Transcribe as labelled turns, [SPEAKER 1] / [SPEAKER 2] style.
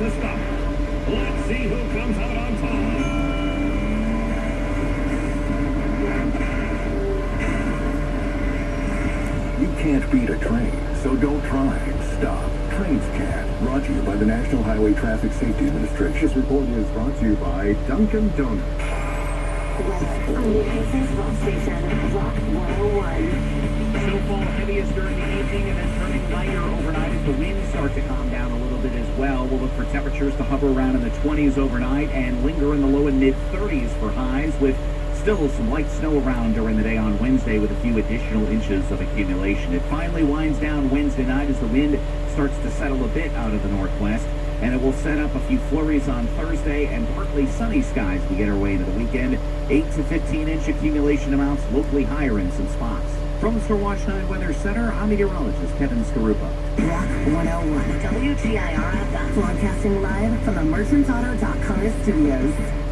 [SPEAKER 1] to stop it. Let's see who comes out on top.
[SPEAKER 2] You can't beat a train, so don't try. Stop. Trains can. Brought to you by the National Highway Traffic Safety Administration.
[SPEAKER 3] This report is brought to you by Dunkin' Donuts.
[SPEAKER 4] Weather on New Haven's Rock Station, Rock 101.
[SPEAKER 5] Snowfall heaviest during the evening and then turning lighter overnight as the winds start to calm down a little bit as well. We'll look for temperatures to hover around in the 20s overnight and linger in the low and mid 30s for highs, with still some light snow around during the day on Wednesday with a few additional inches of accumulation. It finally winds down Wednesday night as the wind starts to settle a bit out of the northwest, and it will set up a few flurries on Thursday and partly sunny skies we get our way into the weekend. 8 to 15-inch accumulation amounts, locally higher in some spots. From the Stormwatch 9 Weather Center, I'm meteorologist Kevin Skarupa.
[SPEAKER 4] Rock 101, WGIR FM, broadcasting live from the MerchantAuto.com studios.